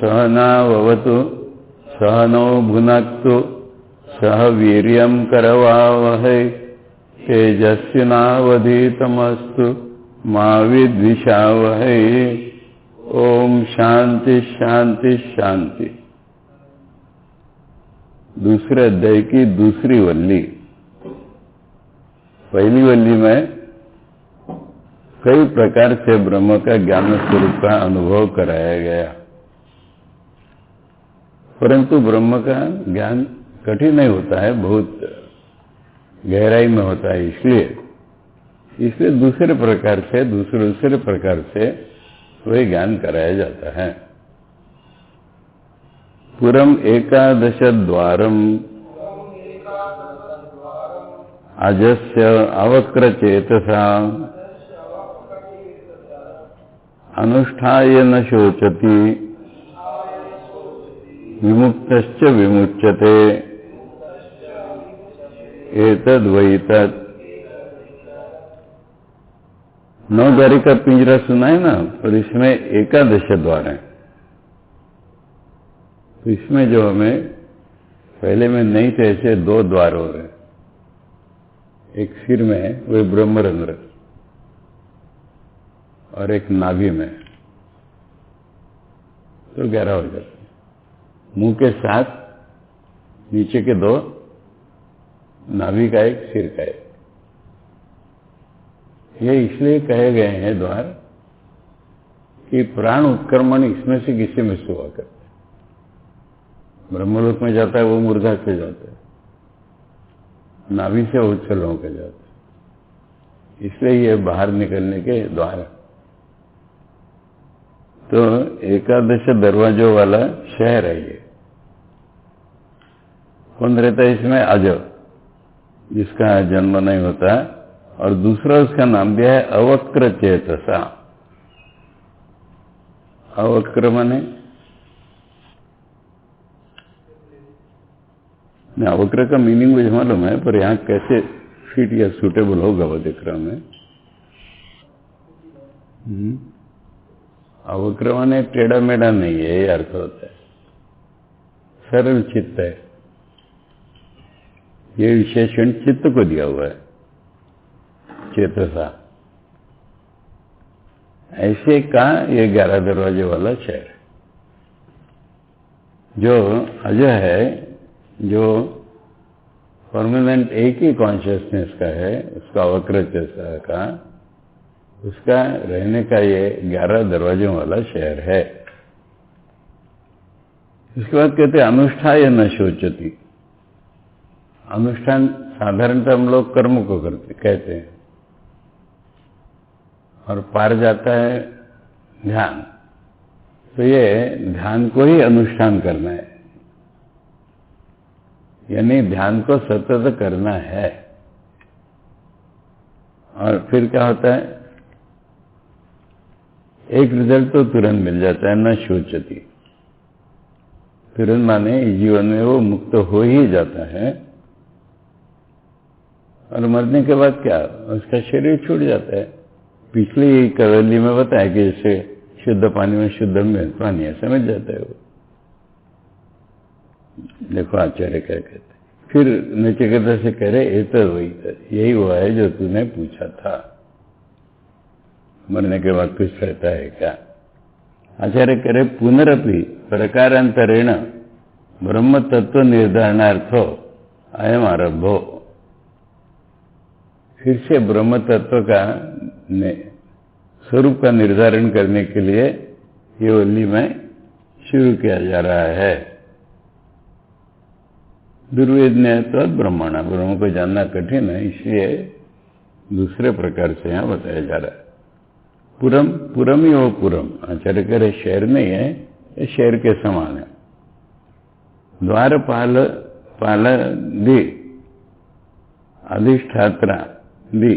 सहनाववतु सहनौ भुनक्तु सह वीर्यं करवावहै तेजस्विनावधीतमस्तु मा विद्विषावहै। ओम शांति शांति शांति। दूसरे अध्याय की दूसरी वल्ली। पहली वल्ली में कई प्रकार से ब्रह्म का ज्ञान स्वरूप का अनुभव कराया गया, परंतु ब्रह्म का ज्ञान कठिन नहीं होता है, बहुत गहराई में होता है। इसलिए दूसरे प्रकार से वही ज्ञान कराया जाता है। पुरम एकादश द्वारम अजस्य अवक्र चेतसा अनुष्ठाय न शोचति विमुक्तश्च विमुच्यते एतद्वै तत्। 9 द्वारी का पिंजरा सुना है ना, और इसमें एकादश द्वार है। तो इसमें जो हमें पहले में नहीं थे, ऐसे 2 द्वार हो रहे। एक सिर में है, वो ब्रह्मरंध्र, और एक नाभि में, तो 11 हो जाते हैं। मुंह के साथ नीचे के 2, नाभि का एक, सिर का एक। ये इसलिए कहे गए हैं द्वार कि प्राण उत्क्रमण इसमें से किसी में से हुआ करता है। ब्रह्मलोक में जाता है वो मूर्धा से जाता है, नाभि से उच्चल होकर जाता है, इसलिए ये बाहर निकलने के द्वार। तो एकादश दरवाजों वाला शहर है ये। कौन रहता है इसमें? अज, जिसका जन्म नहीं होता, और दूसरा उसका नाम दिया है अवक्र चेतसा। अवक्र माने अवक्र का मीनिंग मुझे मालूम है, पर यहां कैसे फिट या सूटेबल होगा वो देख रहा हूं मैं। अवक्र माने टेढ़ा मेढ़ा नहीं है, ये अर्थ होता है। सरल चित्त है, ये विशेषण चित्त को दिया हुआ है, चेतसा। ऐसे का ये 11 दरवाजे वाला शहर जो अजय है, जो परमानेंट एक ही कॉन्शियसनेस का है, उसका अवक्र चेतसा का, उसका रहने का ये 11 दरवाजों वाला शहर है। इसके बाद कहते हैं अनुष्ठाय न शोचति। अनुष्ठान साधारणतः हम लोग कर्म को कहते हैं, और पार जाता है ध्यान। तो ये ध्यान को ही अनुष्ठान करना है, यानी ध्यान को सतत करना है। और फिर क्या होता है? एक रिजल्ट तो तुरंत मिल जाता है, न शोचति। तुरंत माने जीवन में वो मुक्त हो ही जाता है, और मरने के बाद क्या, उसका शरीर छूट जाता है। पिछली कवली में बताया कि जैसे शुद्ध पानी में शुद्ध पानी है, समझ जाता है वो। देखो आचार्य क्या कहते हैं, फिर नचिकेता से कह रहे एतद्वै तत्, यही हुआ है जो तूने पूछा था, मरने के बाद कुछ रहता है क्या? आचार्य कह रहे पुनरपि प्रकारांतरेण ब्रह्म तत्व निर्धारणार्थो अयम आरंभो। फिर से ब्रह्म तत्व का स्वरूप का निर्धारण करने के लिए ये वल्ली में शुरू किया जा रहा है। दुर्वेदन्य तो ब्रह्मणा, ब्रह्म को जानना कठिन है, इसलिए दूसरे प्रकार से यहां बताया जा रहा है। पुरम, पुरम ही वो पुरम, आचार्य कह रहे शहर नहीं है, ये शहर के समान है। द्वारपाल पालदी अधिष्ठात्रा दी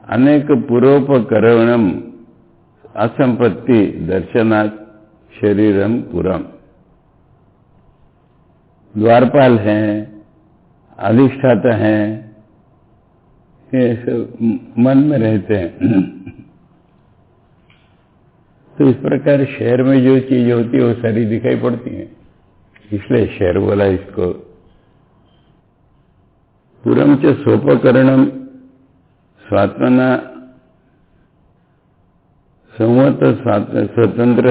अनेक पुरोपकरणम असंपत्ति दर्शनात् शरीरम पुरम। द्वारपाल हैं, अधिष्ठाता हैं, ये सब मन में रहते हैं। तो इस प्रकार शहर में जो चीज होती है वो सारी दिखाई पड़ती है, इसलिए शहर बोला इसको। पुरम च सोपकरणम स्वात्मना संवत स्वतंत्र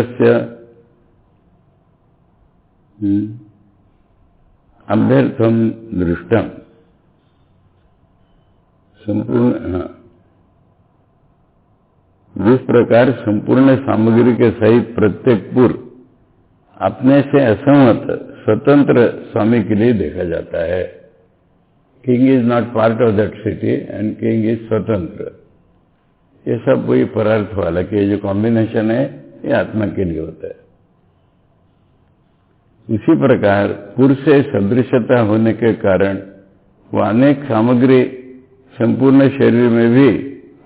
अभ्यर्थम दृष्टम। संपूर्ण, जिस प्रकार संपूर्ण सामग्री के सहित प्रत्येक पुर अपने से असंवत स्वतंत्र स्वामी के लिए देखा जाता है। King is not part of that city and king is स्वतंत्र। ये सब वही परार्थ वाला कि जो कॉम्बिनेशन है ये आत्मा के लिए होता है। इसी प्रकार पुर से सदृशता होने के कारण वह अनेक सामग्री संपूर्ण शरीर में भी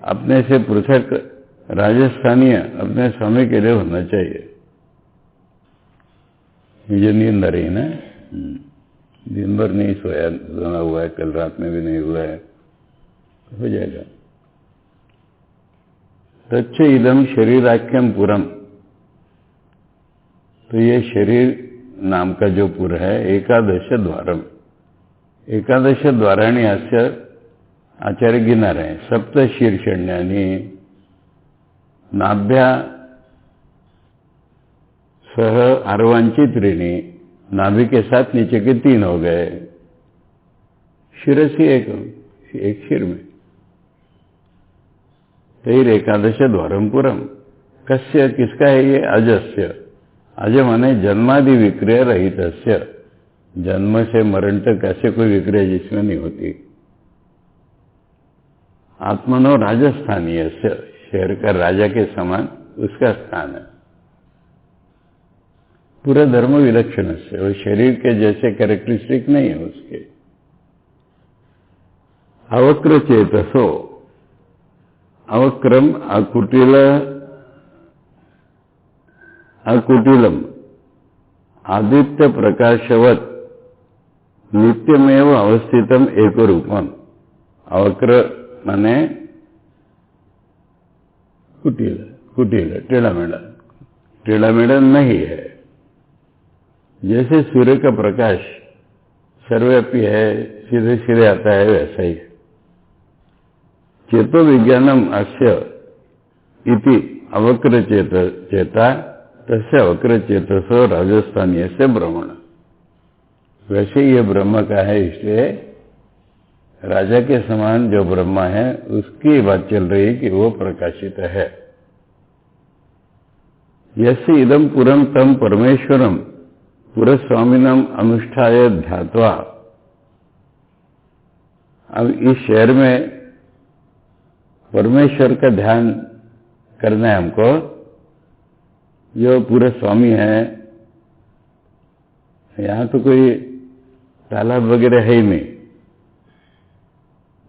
अपने से पृथक राजस्थानीय अपने स्वामी के लिए होना चाहिए। ये नींद आ रही ना, दिन भर नहीं सोना हुआ है, कल रात में भी नहीं हुआ है, हो जाएगा। तच्च इदम शरीराख्यम पुरम, तो ये शरीर नाम का जो पुर है एकादश द्वारम, एकादश द्वाराणी अस्य आचार्य गिना रहे हैं। सप्त शीर्षण्यानि नाभ्या सह आर्वांचित ऋणी, नाभि के साथ नीचे के 3 हो गए, शिरसी एक शिर में। तैर एकादश द्वारम पुरम, कस्य किसका है ये? अजस्य, अज माने जन्मादि विक्रिया रहितस्य, जन्म से मरण तक ऐसे कोई विक्रिया जिसमें नहीं होती। आत्मनो राजस्थानीय से, शहर का राजा के समान उसका स्थान है। पूरा धर्म विलक्षण से, वो शरीर के जैसे कैरेक्टरिस्टिक नहीं है उसके। अवक्र चेतसो, अवक्रम अकुटिलम आदित्य प्रकाशवत नित्यमेव अवस्थितम एक रूपम। अवक्र माने कुटिल, कुटिल टेढ़ा-मेढ़ा, टेढ़ा-मेढ़ा नहीं है। जैसे सूर्य का प्रकाश सर्वव्यापी है, सीधे सीधे आता है, वैसा ही है। चेतो विज्ञानम अस्य इति अवक्र चेता तस्य अवक्र चेतसो राजस्थानीय से ब्रह्मण। वैसे ये ब्रह्म का है, इसलिए राजा के समान जो ब्रह्मा है उसकी बात चल रही है कि वो प्रकाशित है। यस्य इदम पुरम तम परमेश्वरम पुरस्वामिनम अनुष्ठाय ध्यात्वा। अब इस शहर में परमेश्वर का ध्यान करना है हमको, जो पूरे स्वामी है। यहां तो कोई तालाब वगैरह है ही नहीं।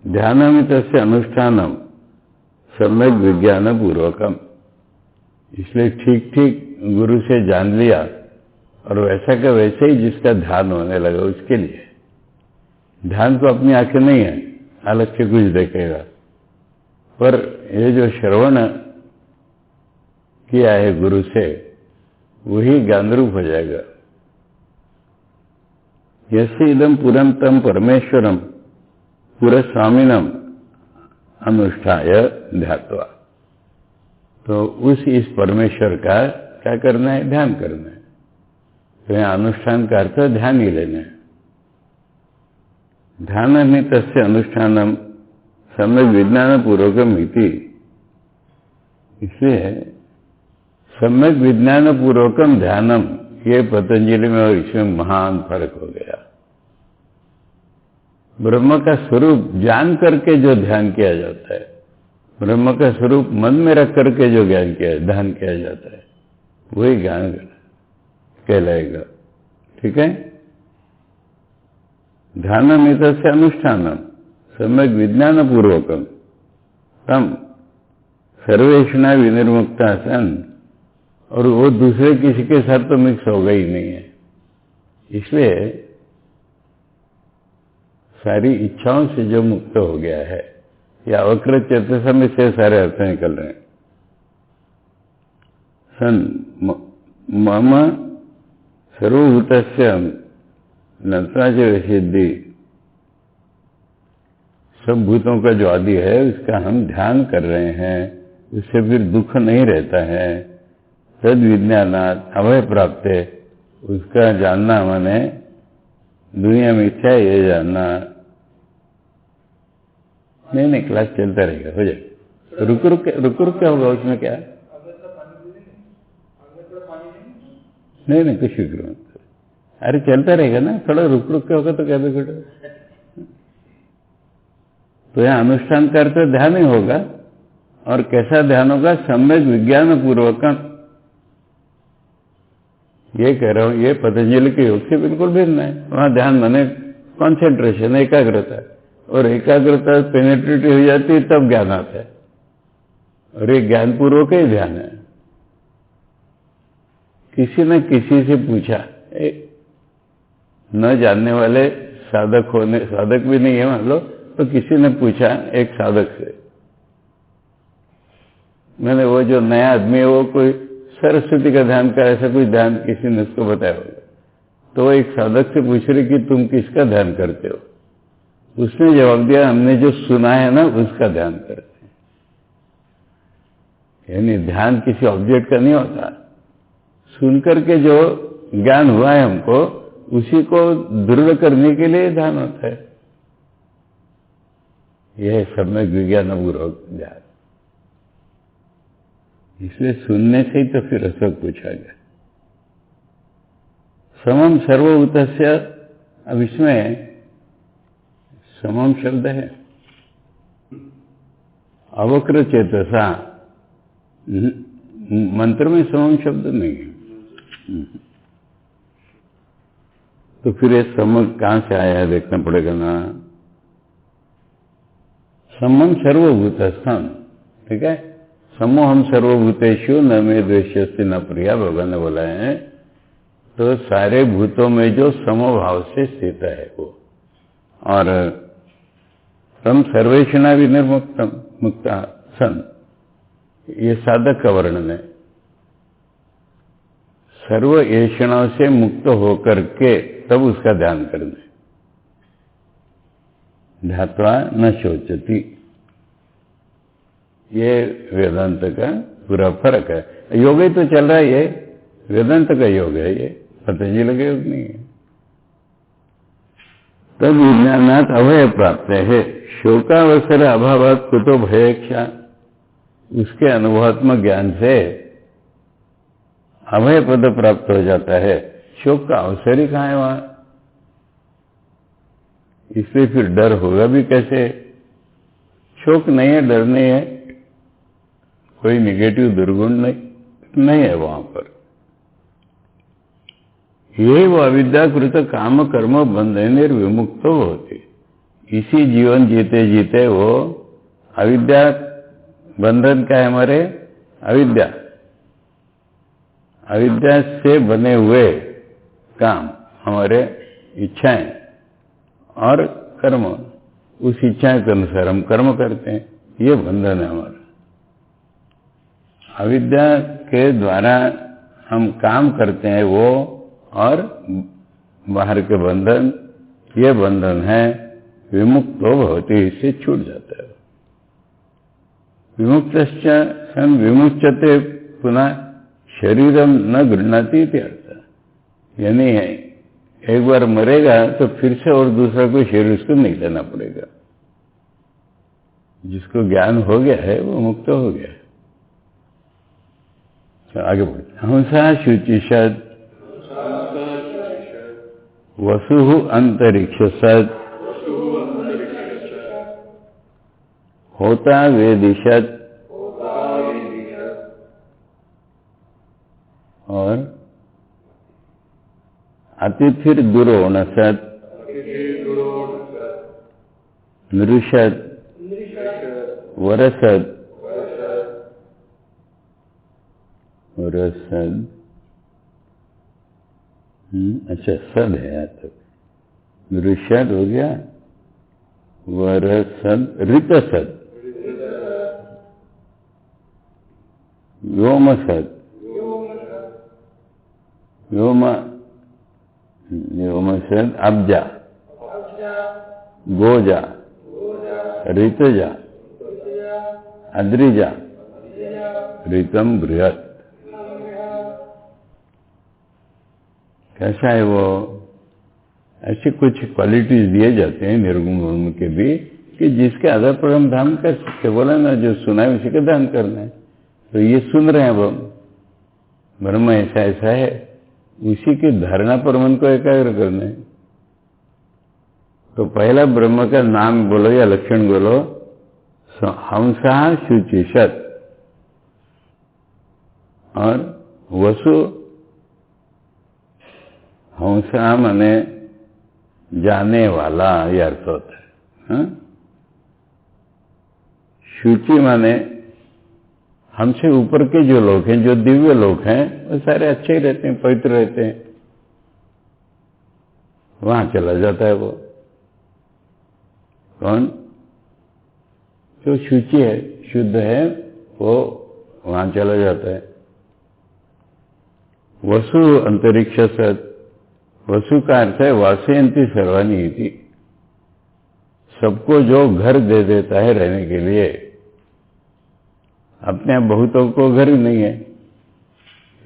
ध्यानमितस्य अनुष्ठानम सम्यक विज्ञान पूर्वकम, इसलिए ठीक ठीक गुरु से जान लिया और वैसा का वैसे ही जिसका ध्यान होने लगा उसके लिए। ध्यान को अपनी आंखें नहीं है, अलग से कुछ देखेगा, पर ये जो श्रवण किया है गुरु से वही ज्ञानरूप हो जाएगा। यस्य इदम पुरम तम परमेश्वरम पुरस्वामिनम अनुष्ठाय ध्यात्वा। तो इस परमेश्वर का क्या करना है? ध्यान करना है। तो यहाँ अनुष्ठान का अर्थ ध्यान ही लेना है। ध्यान ही तस्य अनुष्ठानम सम्यक विज्ञान पूर्वकम इति, इसलिए सम्यक विज्ञान पूर्वकम ध्यानम, ये पतंजलि में और इसमें महान फर्क हो गया। ब्रह्म का स्वरूप जान करके जो ध्यान किया जाता है, ब्रह्म का स्वरूप मन में रख करके जो ध्यान किया जाता है, वही ज्ञान कहलाएगा। ठीक है। ध्यानमित से अनुष्ठानम सम्यक विज्ञान पूर्वकम तम सर्वेषणा विनिर्मुक्ता सन, और वो दूसरे किसी के साथ तो मिक्स होगा ही नहीं है। इसलिए सारी इच्छाओं से जो मुक्त हो गया है, या अवक्र चेतस में से सारे अर्थ निकल रहे हैं। सन मम सर्वभूतस्य नत्वाच सिद्धि, सब भूतों का जो आदि है उसका हम ध्यान कर रहे हैं, उससे फिर दुख नहीं रहता है। तद विज्ञानात् अभय प्राप्त है, उसका जानना माने दुनिया में क्या ये जानना। नहीं क्लास चलता रहेगा, हो जाए। रुक क्या होगा उसमें, क्या नहीं कुछ भी करो, अरे चलता रहेगा ना, थोड़ा रुक क्या होगा तो क्या बिगड़। तो यह अनुष्ठान करते ध्यान ही होगा, और कैसा ध्यान होगा, सम्यक विज्ञान पूर्वक। ये कह रहा हूं, ये पतंजलि के योग से बिल्कुल भिन्न है। वहां ध्यान माने कॉन्सेंट्रेशन, एकाग्रता, और एकाग्रता पेनेट्रेटिव हो जाती है तब ज्ञान आता है, और ये ज्ञान पूर्वक ही ध्यान है। किसी ने किसी से पूछा, न जानने वाले साधक भी नहीं है मान लो, तो किसी ने पूछा एक साधक से, मैंने वो जो नया आदमी है वो कोई सरस्वती का ध्यान का ऐसा कोई ध्यान किसी ने उसको बताया होगा, तो वो एक साधक से पूछ रही कि तुम किसका ध्यान करते हो। उसने जवाब दिया, हमने जो सुना है ना उसका ध्यान करते हैं। यानी ध्यान किसी ऑब्जेक्ट का नहीं होता, सुनकर के जो ज्ञान हुआ है हमको उसी को दृढ़ करने के लिए ध्यान होता है। यह सम्यक विज्ञान पूर्वक ध्यान। इसलिए सुनने से ही तो फिर ऐसा पूछा गया। समम सर्वभूतस्य, अब इसमें समम शब्द है, अवक्र चेतसा, मंत्र में समम शब्द नहीं है। तो फिर ये सम कहां से आया है देखना पड़ेगा ना। समम सर्वभूतस्थम, ठीक है। समो हम सर्वभूतेषु न मे द्वेष्यस्ति न प्रिया, भगवान ने बोला है। तो सारे भूतों में जो समभाव से स्थित है वो, और तम सर्वेषणा विनिर्मुक्तम मुक्ता सन, ये साधक का वर्णन है। सर्व ऐषणाओं से मुक्त होकर के तब उसका ध्यान करना, ध्यात्वा न शोचती। ये वेदांत का पूरा फर्क है। योग ही तो चल रहा है, ये वेदांत का योग है, ये पतंजलि का योग नहीं है। तब विज्ञानात् अभय प्राप्त है, शोकावसर अभावात् कुतो भयेक्षा, उसके अनुभवात्मक ज्ञान से अभय पद प्राप्त हो जाता है। शोक का अवसर ही कहां है वहां, इसलिए फिर डर होगा भी कैसे। शोक नहीं है, डर नहीं है, कोई निगेटिव दुर्गुण नहीं है वहां पर। ये वो अविद्याकृत काम कर्म बंधन विमुक्त होते, इसी जीवन जीते जीते वो अविद्या बंधन का है हमारे, अविद्या से बने हुए काम हमारे इच्छाएं और कर्म, उस इच्छाएं के अनुसार हम कर्म करते हैं, ये बंधन है हमारा। अविद्या के द्वारा हम काम करते हैं वो, और बाहर के बंधन, ये बंधन है। विमुक्त भवति, इससे छूट जाता है। विमुक्तश्च सन विमुच्यते पुनः शरीरम न गृह्णाति इत्यर्थ। यानी एक बार मरेगा तो फिर से और दूसरा कोई शरीर उसको नहीं लेना पड़ेगा। जिसको ज्ञान हो गया है वो मुक्त हो गया है। आगे बढ़ते, हंसा शुचिषद वसु अंतरिक्षसद होता वेदिशद, और अतिथिर दुरोणसद नृषद वरसद अच्छा सद है यहाँ तक, नृषद हो गया, वरसद ऋतसद, व्योमसद, व्योमसद अब्जा, गोजा, ऋतजा, अद्रिजा, ऋतम बृहत। कैसा है वो? ऐसी कुछ क्वालिटीज दिए जाते हैं निर्गुण ब्रह्म के भी कि जिसके आधार पर हम ध्यान कर सकते। बोला ना, जो सुना है उसी का ध्यान करना है। तो ये सुन रहे हैं अब हम, ब्रह्म ऐसा ऐसा है, उसी की धारणा पर मन को एकाग्र करना है। तो पहला ब्रह्म का नाम बोलो या लक्षण बोलो, हंसा शुचिषत, और वसु, हंसा माने जाने वाला, ये अर्थ होता है। हाँ? शुचि माने हमसे ऊपर के जो लोग हैं, जो दिव्य लोग हैं, वो सारे अच्छे ही रहते हैं, पवित्र रहते हैं। वहां चला जाता है वो। कौन? जो शुचि है, शुद्ध है, वो वहां चला जाता है। वसु अंतरिक्ष सत, वसु का अर्थ है वासयंती सर्वानी इति, सबको जो घर दे देता है रहने के लिए। अपने आप बहुतों को घर ही नहीं है,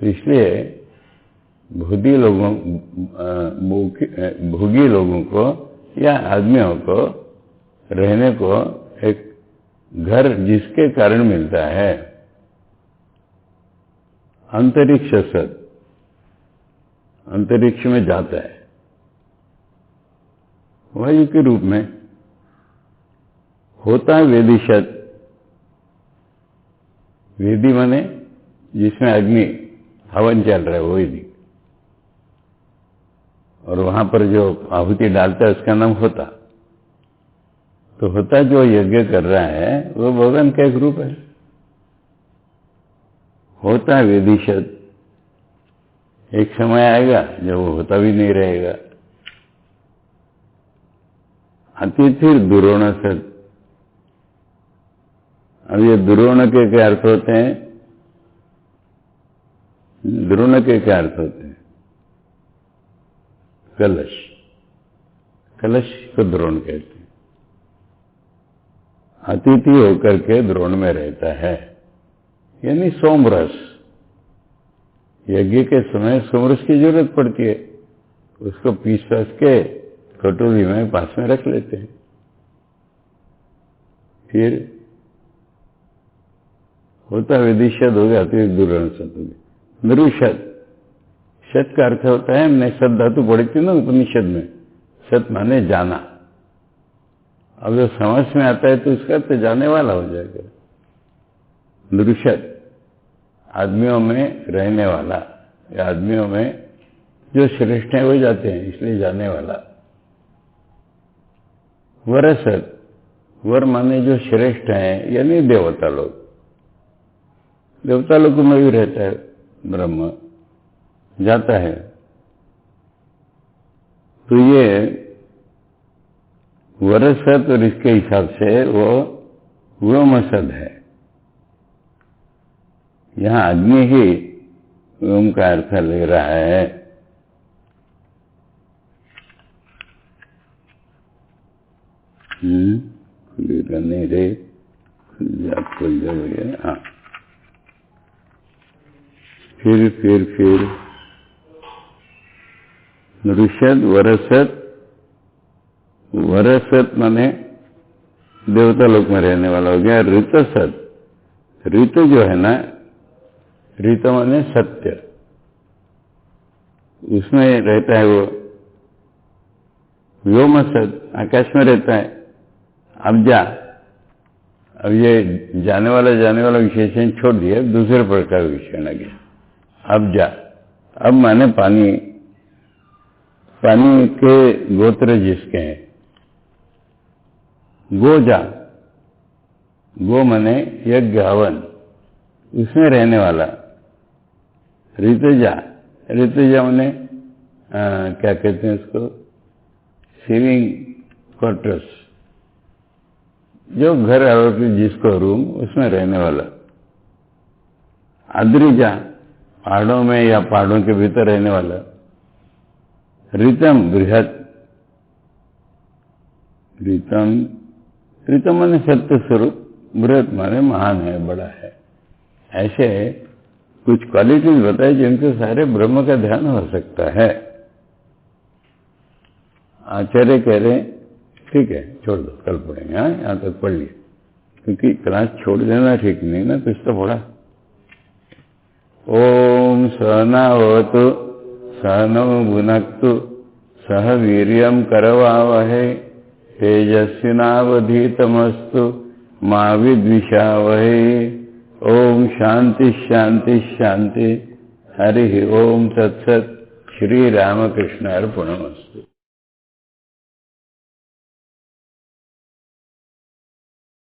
तो इसलिए भोगी लोगों को या आदमियों को रहने को एक घर जिसके कारण मिलता है, अंतरिक्ष सत, अंतरिक्ष में जाता है वायु के रूप में, होता है वेदिशत। वेदी माने जिसमें अग्नि हवन चल रहा है, वो वेदी। और वहां पर जो आहुति डालता है उसका नाम होता। तो होता जो यज्ञ कर रहा है वो भगवान का एक रूप है। होता वेदिशत, एक समय आएगा जब वो होता भी नहीं रहेगा। अतिथि दुरोणसत, अब ये दुरोण के क्या अर्थ होते हैं? द्रोण के क्या अर्थ होते हैं? कलश, कलश को द्रोण कहते हैं। अतिथि होकर के द्रोण में रहता है, यानी सोमरस। यज्ञ के समय सोमरस की जरूरत पड़ती है, उसको पीस के कटोरी में पास में रख लेते हैं। फिर होता वेदिशद हो गया, अतिरिक्त दुरण सत हो गया। नरुषद, शत का अर्थ होता है, हमने सत धातु पढ़ी थी ना उपनिषद में, सत माने जाना। अब जो समझ में आता है तो उसका तो जाने वाला हो जाएगा। नरुषद, आदमियों में रहने वाला, या आदमियों में जो श्रेष्ठ है वो जाते हैं, इसलिए जाने वाला। वरसत, वर माने जो श्रेष्ठ है, यानी देवता लोग। देवता लोगों में भी रहता है ब्रह्म, जाता है। तो ये वरसत, और इसके हिसाब से वो व्योमसद है। यहां अग्नि ही व्योम का अर्थ ले रहा है। नहीं रे, खुल जा भैया। हाँ, फिर नरुषद, वरसत। वरसत माने देवता लोक में रहने वाला हो गया। ऋतसत, ऋतु जो है ना, ऋतु माने सत्य, उसमें रहता है वो। व्योमसत, आकाश में रहता है। अब्जा, अब ये जाने वाला विशेषण छोड़ दिया, दूसरे प्रकार विशेषण आ गया। अब्जा, अब माने पानी, पानी के गोत्र जिसके हैं। गोजा, गो माने यज्ञ हवन, उसमें रहने वाला। ऋतुजा, ऋतुजा माने क्या कहते हैं उसको, सिविंग क्वार्टर्स, जो घर जिसको रूम, उसमें रहने वाला। अद्रिजा, पहाड़ों में या पहाड़ों के भीतर रहने वाला। ऋतम बृहत, ऋतम, ऋतम माने सत्य स्वरूप, बृहत माने महान है, बड़ा है। ऐसे कुछ क्वालिटीज बताए जिनके सारे ब्रह्म का ध्यान हो सकता है। आचार्य कह रहे ठीक है छोड़ दो, कल पढ़ेंगे। हाँ, यहां तक पढ़ लिए, क्योंकि क्लास छोड़ देना ठीक नहीं ना, कुछ तो पढ़ा। ओम सहनावतु सहनौ भुनक्तु सह वीर्यं करवावहै तेजस्विनावधीतमस्तु मा विद्विषावहै। ओम शांति शांति शांति। हरि ओम तत्सत। श्री रामकृष्ण अर्पणमस्तु।